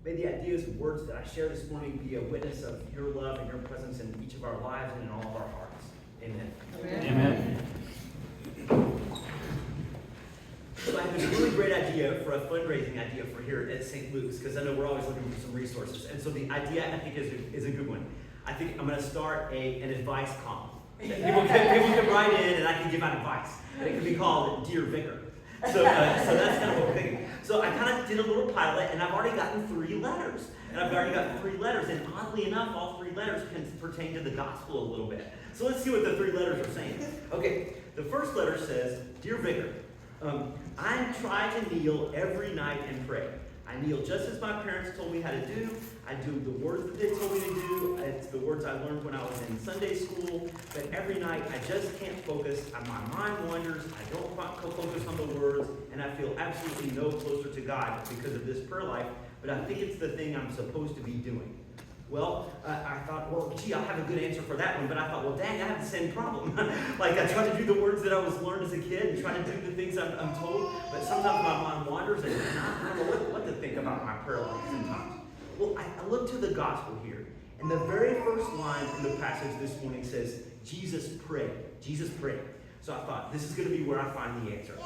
May the ideas and words that I share this morning be a witness of your love and your presence in each of our lives and in all of our hearts. Amen. Amen. So I have this really great idea for a fundraising idea for here at St. Luke's, because I know we're always looking for some resources. And so the idea, I think, is a good one. I think I'm going to start an advice column. People can write in and I can give out advice. And it can be called Dear Vicar. So that's kind of what we're thinking. So I kind of did a little pilot, and I've already gotten 3 letters. And oddly enough, all 3 letters can pertain to the gospel a little bit. So let's see what the 3 letters are saying. Okay, the first letter says, Dear Vicar, I'm trying to kneel every night and pray. I kneel just as my parents told me how to do. I do the words that they told me to do. It's the words I learned when I was in Sunday school. But every night I just can't focus. My mind wanders. I don't focus on the words. And I feel absolutely no closer to God because of this prayer life. But I think it's the thing I'm supposed to be doing. Well, I thought, well, gee, I'll have a good answer for that one. But I thought, well, dang, I have the same problem. Like, I try to do the words that I was learned as a kid and try to do the things I'm told. But sometimes my mind wanders and I don't know what to think about my prayer life sometimes. Well, I look to the gospel here. And the very first line in the passage this morning says, Jesus prayed. Jesus prayed. So I thought, this is going to be where I find the answer.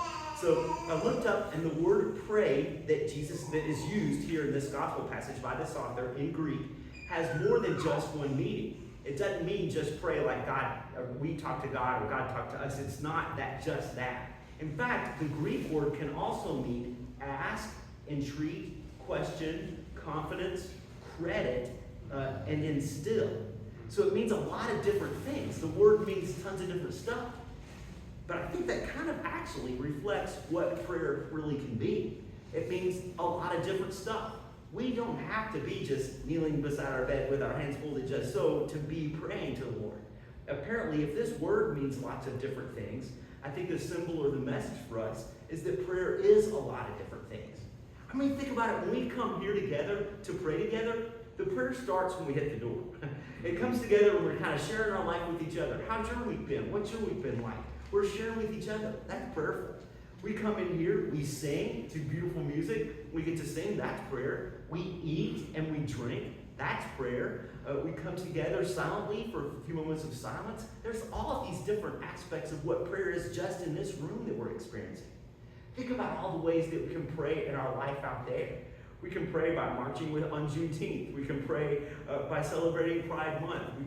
So I looked up, and the word pray that is used here in this gospel passage by this author in Greek has more than just one meaning. It doesn't mean just pray like God, or we talk to God, or God talk to us. It's not just that. In fact, the Greek word can also mean ask, entreat, question, confidence, credit, and instill. So it means a lot of different things. The word means tons of different stuff. But I think that kind of actually reflects what prayer really can be. It means a lot of different stuff. We don't have to be just kneeling beside our bed with our hands folded just so to be praying to the Lord. Apparently, if this word means lots of different things, I think the symbol or the message for us is that prayer is a lot of different things. I mean, think about it. When we come here together to pray together, the prayer starts when we hit the door. It comes together when we're kind of sharing our life with each other. How's your week been? What's your week been like? We're sharing with each other. That's prayerful. We come in here, we sing to beautiful music. We get to sing, that's prayer. We eat and we drink, that's prayer. We come together silently for a few moments of silence. There's all of these different aspects of what prayer is just in this room that we're experiencing. Think about all the ways that we can pray in our life out there. We can pray by marching on Juneteenth. We can pray by celebrating Pride Month. We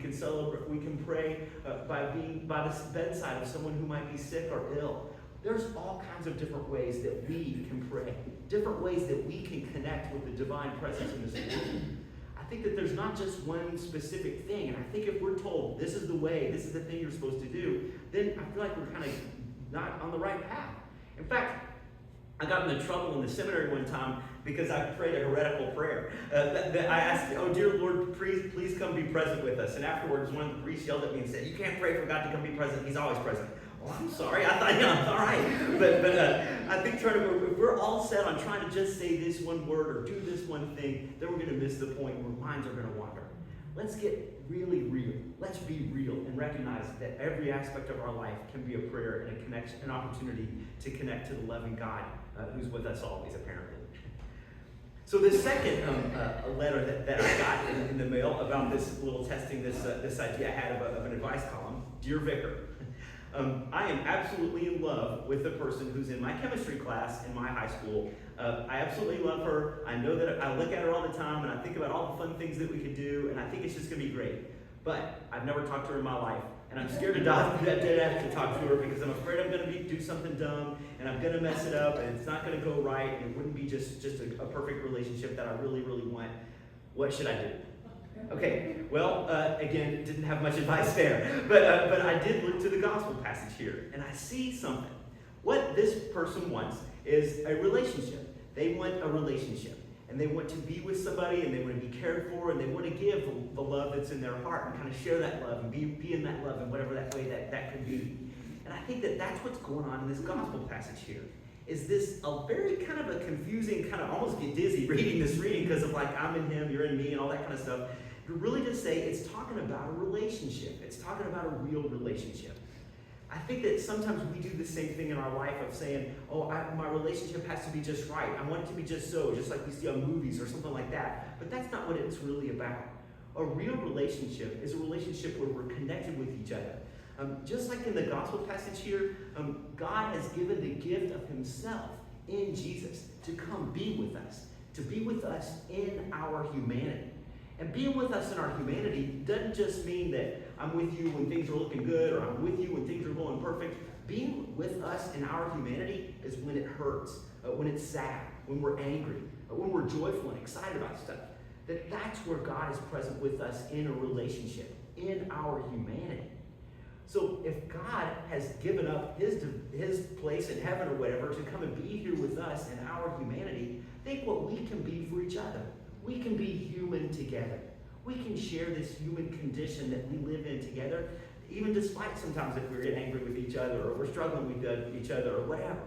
can pray by being by the bedside of someone who might be sick or ill. There's all kinds of different ways that we can pray, different ways that we can connect with the divine presence in this world. I think that there's not just one specific thing, and I think if we're told this is the way, this is the thing you're supposed to do, then I feel like we're kind of not on the right path. In fact, I got into trouble in the seminary one time because I prayed a heretical prayer. I asked, oh dear Lord, please come be present with us. And afterwards, one of the priests yelled at me and said, you can't pray for God to come be present, he's always present. Well, I'm sorry, I thought, it's all right. But I think if we're all set on trying to just say this one word or do this one thing, then we're going to miss the point where minds are going to wander. Let's get really real. Let's be real and recognize that every aspect of our life can be a prayer and an opportunity to connect to the loving God who's with us always, apparently. So the second letter that I got in the mail about this little testing, this idea I had of an advice column, Dear Vicar, I am absolutely in love with the person who's in my chemistry class in my high school. I absolutely love her. I know that I look at her all the time and I think about all the fun things that we could do, and I think it's just going to be great. But I've never talked to her in my life, and I'm scared to die that day I have to talk to her because I'm afraid I'm going to do something dumb and I'm going to mess it up and it's not going to go right and it wouldn't be just a perfect relationship that I really, really want. What should I do? Okay, well, again, didn't have much advice there, but I did look to the gospel passage here, and I see something. What this person wants is a relationship. They want a relationship, and they want to be with somebody, and they want to be cared for, and they want to give the love that's in their heart and kind of share that love and be in that love in whatever that way that could be. And I think that that's what's going on in this gospel passage here. Is this a very kind of a confusing, kind of almost get dizzy reading this reading because of like I'm in him, you're in me, and all that kind of stuff. But really to say it's talking about a relationship. It's talking about a real relationship. I think that sometimes we do the same thing in our life of saying, oh, my relationship has to be just right. I want it to be just so, just like we see on movies or something like that. But that's not what it's really about. A real relationship is a relationship where we're connected with each other. Just like in the gospel passage here, God has given the gift of himself in Jesus to come be with us, to be with us in our humanity. And being with us in our humanity doesn't just mean that I'm with you when things are looking good or I'm with you when things are going perfect. Being with us in our humanity is when it hurts, when it's sad, when we're angry, when we're joyful and excited about stuff. That's where God is present with us in a relationship, in our humanity. So if God has given up his place in heaven or whatever to come and be here with us in our humanity, think what we can be for each other. We can be human together. We can share this human condition that we live in together, even despite sometimes if we're getting angry with each other or we're struggling with each other or whatever.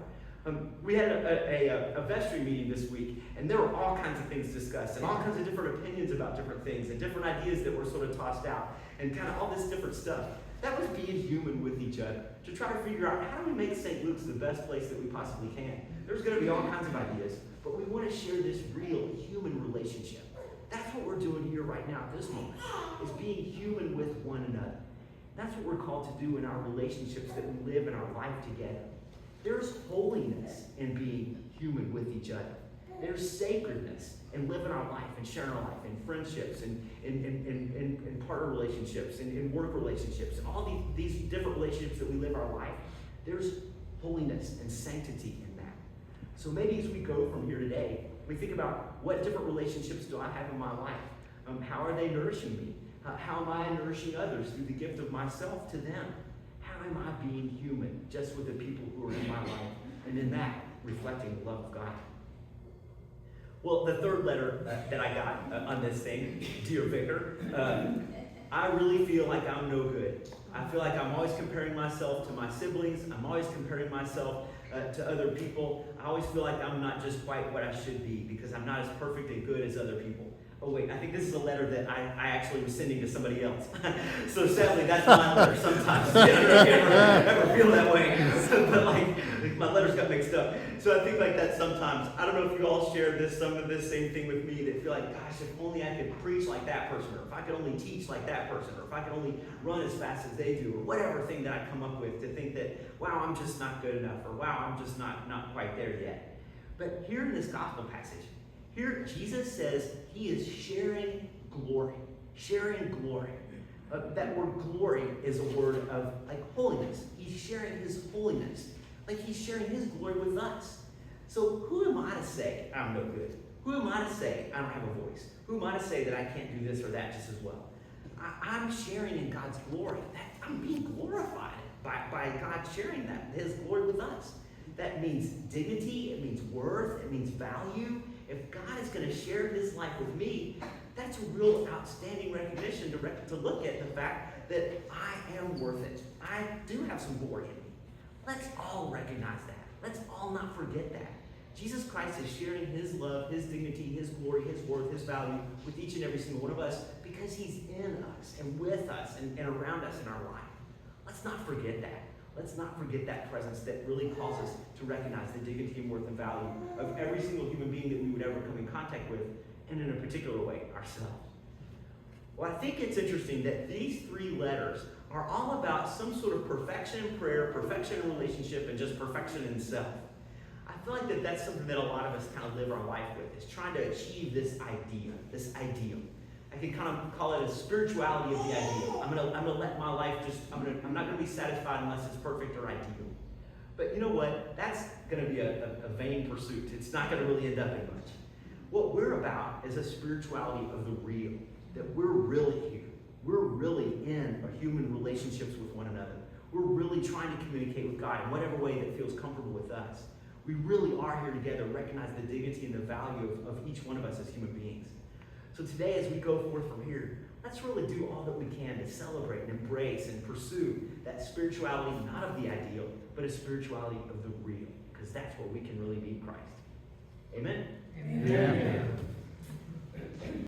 We had a vestry meeting this week, and there were all kinds of things discussed and all kinds of different opinions about different things and different ideas that were sort of tossed out and kind of all this different stuff. That was being human with each other, to try to figure out how do we make St. Luke's the best place that we possibly can. There's going to be all kinds of ideas, but we want to share this real human relationship. That's what we're doing here right now at this moment, is being human with one another. That's what we're called to do in our relationships that we live in our life together. There's holiness in being human with each other. There's sacredness in living our life and sharing our life in friendships and in partner relationships and in work relationships and all these different relationships that we live our life. There's holiness and sanctity in that. So maybe as we go from here today, we think about what different relationships do I have in my life? How are they nourishing me? How am I nourishing others through the gift of myself to them? How am I being human just with the people who are in my life? And in that, reflecting the love of God. Well, the third letter that I got on this thing, Dear Vicar, I really feel like I'm no good. I feel like I'm always comparing myself to my siblings. I'm always comparing myself to other people. I always feel like I'm not just quite what I should be because I'm not as perfect and good as other people. Oh wait, I think this is a letter that I actually was sending to somebody else. So sadly, that's my letter sometimes. I don't know if you ever feel that way. But like, my letters got mixed up. So I think like that sometimes. I don't know if you all share some of this same thing with me, that feel like, gosh, if only I could preach like that person, or if I could only teach like that person, or if I could only run as fast as they do, or whatever thing that I come up with, to think that, wow, I'm just not good enough, or wow, I'm just not quite there yet. But here in this gospel passage, here, Jesus says he is sharing glory. Sharing glory. That word glory is a word of like holiness. He's sharing his holiness. Like he's sharing his glory with us. So who am I to say I'm no good? Who am I to say I don't have a voice? Who am I to say that I can't do this or that just as well? I'm sharing in God's glory. I'm being glorified by God sharing that, his glory with us. That means dignity. It means worth. It means value. If God is going to share his life with me, that's a real outstanding recognition to look at the fact that I am worth it. I do have some glory in me. Let's all recognize that. Let's all not forget that. Jesus Christ is sharing his love, his dignity, his glory, his worth, his value with each and every single one of us because he's in us and with us and around us in our life. Let's not forget that. Let's not forget that presence that really calls us to recognize the dignity and worth and value of every single human being that we would ever come in contact with, and in a particular way, ourselves. Well, I think it's interesting that these three letters are all about some sort of perfection in prayer, perfection in relationship, and just perfection in self. I feel like that's something that a lot of us kind of live our life with, is trying to achieve this idea, this ideal. I can kind of call it a spirituality of the ideal. I'm gonna let my life I'm not gonna be satisfied unless it's perfect or ideal. But you know what? That's gonna be a vain pursuit. It's not gonna really end up in much. What we're about is a spirituality of the real, that we're really here. We're really in a human relationships with one another. We're really trying to communicate with God in whatever way that feels comfortable with us. We really are here together, recognize the dignity and the value of each one of us as human beings. So today, as we go forth from here, let's really do all that we can to celebrate and embrace and pursue that spirituality, not of the ideal, but a spirituality of the real, because that's where we can really be Christ. Amen? Amen. Amen.